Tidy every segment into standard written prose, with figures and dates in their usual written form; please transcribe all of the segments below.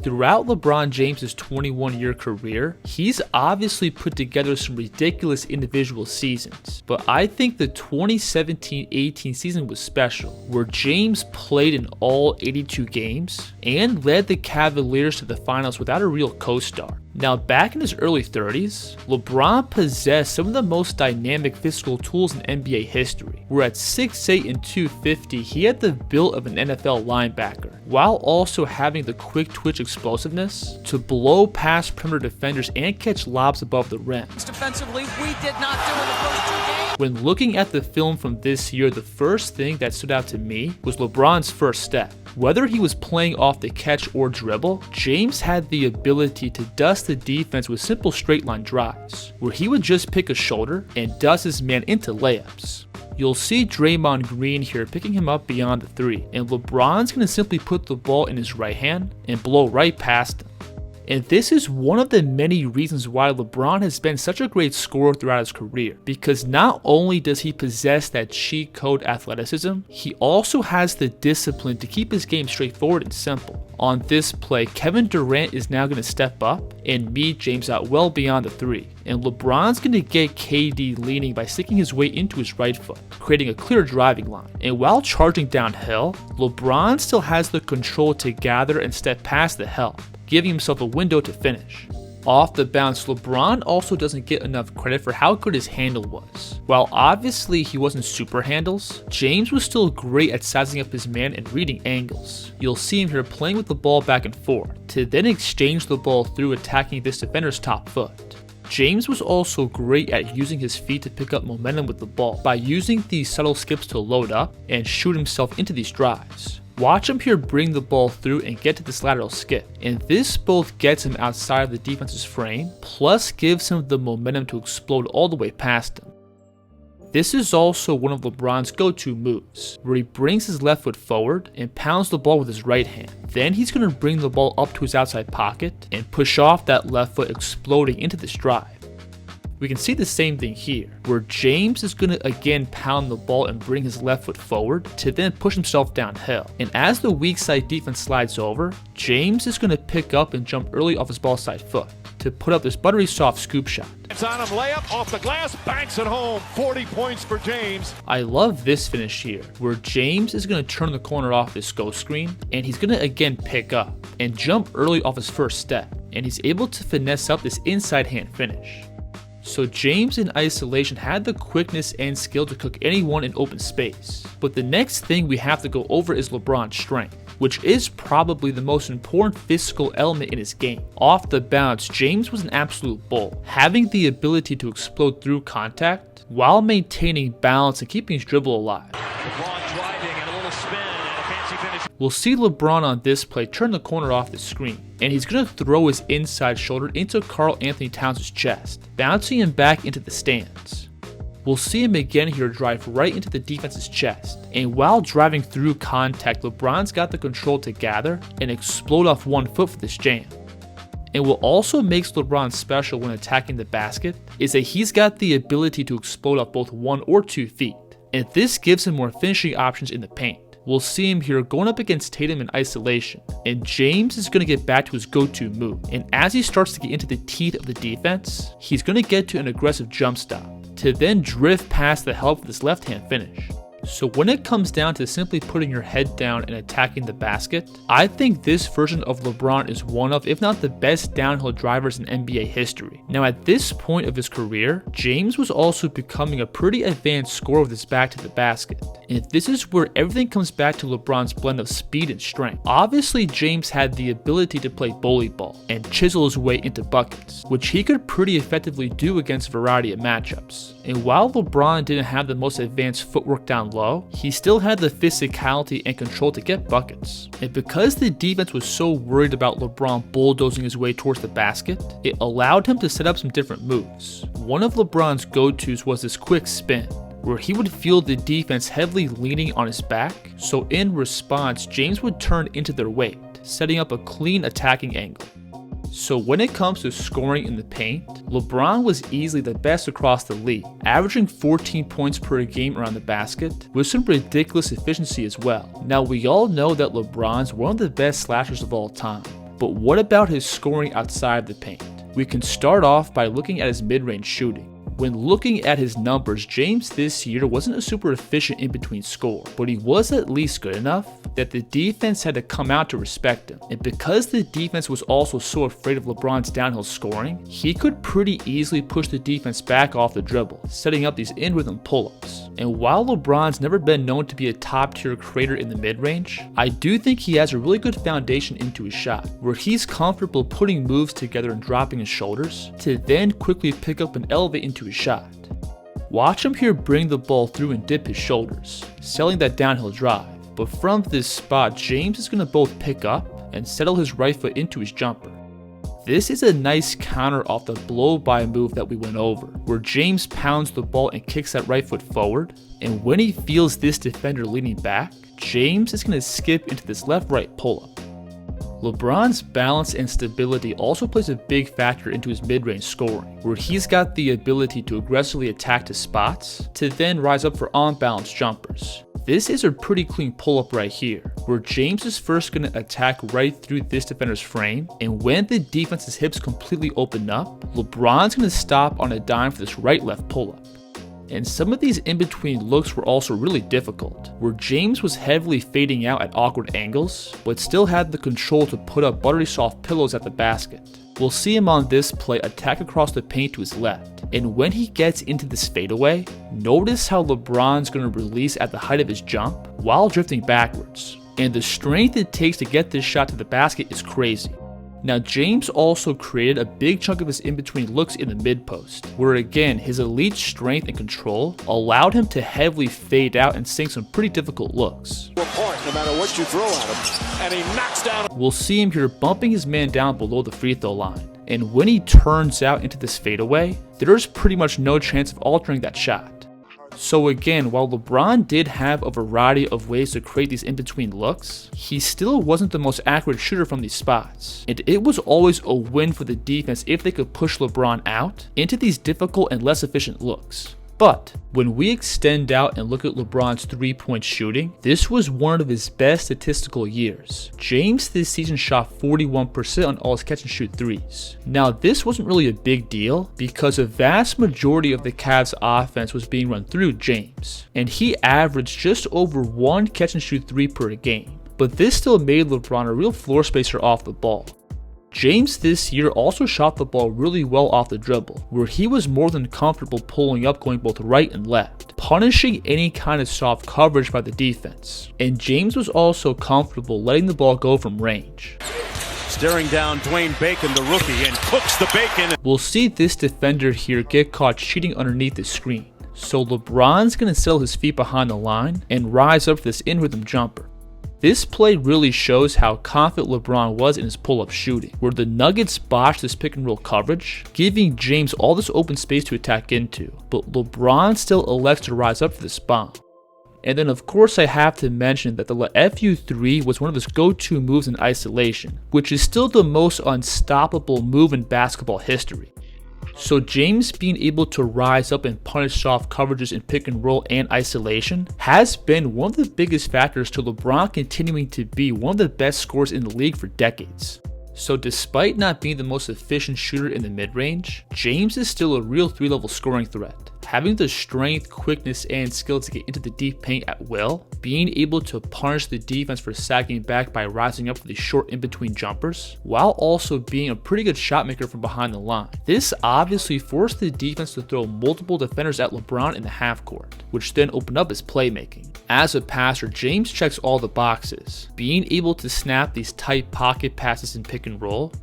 Throughout LeBron James' 21-year career, he's obviously put together some ridiculous individual seasons, but I think the 2017-18 season was special, where James played in all 82 games and led the Cavaliers to the finals without a real co-star. Now, back in his early 30s, LeBron possessed some of the most dynamic physical tools in NBA history, where at 6'8" and 250, he had the build of an NFL linebacker, while also having the quick twitch explosiveness to blow past perimeter defenders and catch lobs above the rim. Defensively, we did not do in the first 2 games. When looking at the film from this year, the first thing that stood out to me was LeBron's first step. Whether he was playing off the catch or dribble, James had the ability to dust the defense with simple straight line drives, where he would just pick a shoulder and dust his man into layups. You'll see Draymond Green here picking him up beyond the 3, and LeBron's going to simply put the ball in his right hand and blow right past him. And this is one of the many reasons why LeBron has been such a great scorer throughout his career, because not only does he possess that cheat code athleticism, he also has the discipline to keep his game straightforward and simple. On this play, Kevin Durant is now going to step up and meet James out well beyond the 3, and LeBron's going to get KD leaning by sticking his way into his right foot, creating a clear driving line. And while charging downhill, LeBron still has the control to gather and step past the help, giving himself a window to finish. Off the bounce, LeBron also doesn't get enough credit for how good his handle was. While obviously he wasn't super handles, James was still great at sizing up his man and reading angles. You'll see him here playing with the ball back and forth, to then exchange the ball through attacking this defender's top foot. James was also great at using his feet to pick up momentum with the ball by using these subtle skips to load up and shoot himself into these drives. Watch him here bring the ball through and get to this lateral skip, and this both gets him outside of the defense's frame, plus gives him the momentum to explode all the way past him. This is also one of LeBron's go-to moves, where he brings his left foot forward and pounds the ball with his right hand. Then he's going to bring the ball up to his outside pocket and push off that left foot, exploding into this drive. We can see the same thing here, where James is going to again pound the ball and bring his left foot forward to then push himself downhill. And as the weak side defense slides over, James is going to pick up and jump early off his ball side foot to put up this buttery soft scoop shot. It's on him, layup off the glass, banks it home, 40 points for James. I love this finish here, where James is going to turn the corner off this go screen, and he's going to again pick up and jump early off his first step, and he's able to finesse up this inside hand finish. So James in isolation had the quickness and skill to cook anyone in open space. But the next thing we have to go over is LeBron's strength, which is probably the most important physical element in his game. Off the bounce, James was an absolute bull, having the ability to explode through contact while maintaining balance and keeping his dribble alive. LeBron driving and a little spin and a fancy finish. We'll see LeBron on this play turn the corner off the screen, and he's going to throw his inside shoulder into Karl Anthony Towns' chest, bouncing him back into the stands. We'll see him again here drive right into the defense's chest, and while driving through contact, LeBron's got the control to gather and explode off one foot for this jam. And what also makes LeBron special when attacking the basket is that he's got the ability to explode off both 1 or 2 feet, and this gives him more finishing options in the paint. We'll see him here going up against Tatum in isolation, and James is going to get back to his go-to move, and as he starts to get into the teeth of the defense, he's going to get to an aggressive jump stop, to then drift past the help with his left-hand finish. So when it comes down to simply putting your head down and attacking the basket, I think this version of LeBron is one of, if not the best downhill drivers in NBA history. Now at this point of his career, James was also becoming a pretty advanced scorer with his back to the basket. And this is where everything comes back to LeBron's blend of speed and strength. Obviously, James had the ability to play bully ball and chisel his way into buckets, which he could pretty effectively do against a variety of matchups. And while LeBron didn't have the most advanced footwork down low, he still had the physicality and control to get buckets. And because the defense was so worried about LeBron bulldozing his way towards the basket, it allowed him to set up some different moves. One of LeBron's go-tos was this quick spin, where he would feel the defense heavily leaning on his back, so in response, James would turn into their weight, setting up a clean attacking angle. So when it comes to scoring in the paint, LeBron was easily the best across the league, averaging 14 points per game around the basket, with some ridiculous efficiency as well. Now we all know that LeBron's one of the best slashers of all time, But what about his scoring outside the paint? We can start off by looking at his mid-range shooting. When looking at his numbers, James this year wasn't a super efficient in-between scorer, but he was at least good enough that the defense had to come out to respect him. And because the defense was also so afraid of LeBron's downhill scoring, he could pretty easily push the defense back off the dribble, setting up these in-rhythm pull-ups. And while LeBron's never been known to be a top-tier creator in the mid-range, I do think he has a really good foundation into his shot, where he's comfortable putting moves together and dropping his shoulders, to then quickly pick up and elevate into his shot. Watch him here bring the ball through and dip his shoulders, selling that downhill drive. But from this spot, James is going to both pick up and settle his right foot into his jumper. This is a nice counter off the blow-by move that we went over, where James pounds the ball and kicks that right foot forward, and when he feels this defender leaning back, James is going to skip into this left-right pull-up. LeBron's balance and stability also plays a big factor into his mid-range scoring, where he's got the ability to aggressively attack to spots, to then rise up for on-balance jumpers. This is a pretty clean pull-up right here, where James is first going to attack right through this defender's frame, and when the defense's hips completely open up, LeBron's going to stop on a dime for this right-left pull-up. And some of these in-between looks were also really difficult, where James was heavily fading out at awkward angles, but still had the control to put up buttery soft pillows at the basket. We'll see him on this play attack across the paint to his left, and when he gets into this fadeaway, notice how LeBron's going to release at the height of his jump while drifting backwards. And the strength it takes to get this shot to the basket is crazy. Now James also created a big chunk of his in-between looks in the mid-post, where again his elite strength and control allowed him to heavily fade out and sink some pretty difficult looks. No matter what you throw at him, and he knocks down. We'll see him here bumping his man down below the free throw line, and when he turns out into this fadeaway, there's pretty much no chance of altering that shot. So again, while LeBron did have a variety of ways to create these in-between looks, he still wasn't the most accurate shooter from these spots. And it was always a win for the defense if they could push LeBron out into these difficult and less efficient looks. But when we extend out and look at LeBron's three-point shooting, this was one of his best statistical years. James this season shot 41% on all his catch and shoot threes. Now this wasn't really a big deal because a vast majority of the Cavs offense was being run through James, and he averaged just over one catch and shoot three per game. But this still made LeBron a real floor spacer off the ball. James this year also shot the ball really well off the dribble, where he was more than comfortable pulling up going both right and left, punishing any kind of soft coverage by the defense. And James was also comfortable letting the ball go from range. Staring down Dwayne Bacon, the rookie, and cooks the bacon. We'll see this defender here get caught cheating underneath the screen, so LeBron's going to settle his feet behind the line and rise up for this in-rhythm jumper. This play really shows how confident LeBron was in his pull-up shooting, where the Nuggets botched this pick-and-roll coverage, giving James all this open space to attack into, but LeBron still elects to rise up for this bomb. And then of course I have to mention that the FU3 was one of his go-to moves in isolation, which is still the most unstoppable move in basketball history. So James being able to rise up and punish soft coverages in pick and roll and isolation has been one of the biggest factors to LeBron continuing to be one of the best scorers in the league for decades. So despite not being the most efficient shooter in the mid-range, James is still a real 3-level scoring threat. Having the strength, quickness, and skill to get into the deep paint at will, being able to punish the defense for sagging back by rising up for these short in-between jumpers, while also being a pretty good shot maker from behind the line. This obviously forced the defense to throw multiple defenders at LeBron in the half court, which then opened up his playmaking. As a passer, James checks all the boxes, being able to snap these tight pocket passes in pick and roll,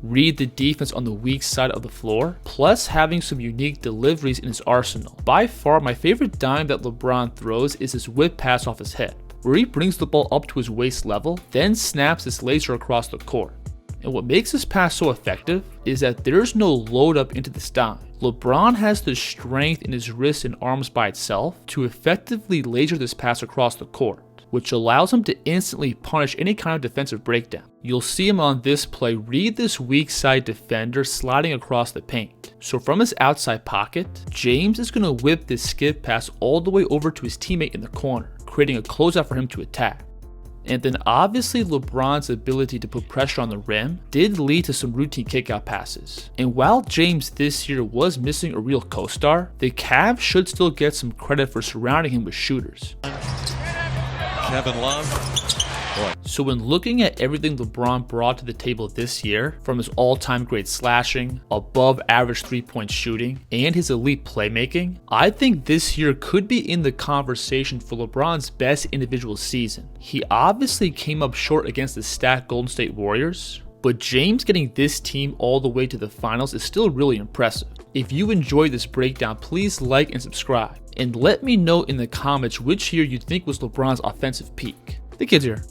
read the defense on the weak side of the floor, plus having some unique deliveries in his arsenal. By far, my favorite dime that LeBron throws is his whip pass off his hip, where he brings the ball up to his waist level, then snaps this laser across the court. And what makes this pass so effective is that there's no load up into this dime. LeBron has the strength in his wrists and arms by itself to effectively laser this pass across the court, which allows him to instantly punish any kind of defensive breakdown. You'll see him on this play read this weak side defender sliding across the paint. So from his outside pocket, James is going to whip this skip pass all the way over to his teammate in the corner, creating a closeout for him to attack. And then obviously LeBron's ability to put pressure on the rim did lead to some routine kickout passes. And while James this year was missing a real co-star, the Cavs should still get some credit for surrounding him with shooters. Kevin Love. So when looking at everything LeBron brought to the table this year, from his all-time great slashing, above average three-point shooting, and his elite playmaking, I think this year could be in the conversation for LeBron's best individual season. He obviously came up short against the stacked Golden State Warriors, but James getting this team all the way to the finals is still really impressive. If you enjoyed this breakdown, please like and subscribe, and let me know in the comments which year you think was LeBron's offensive peak. The kid's here.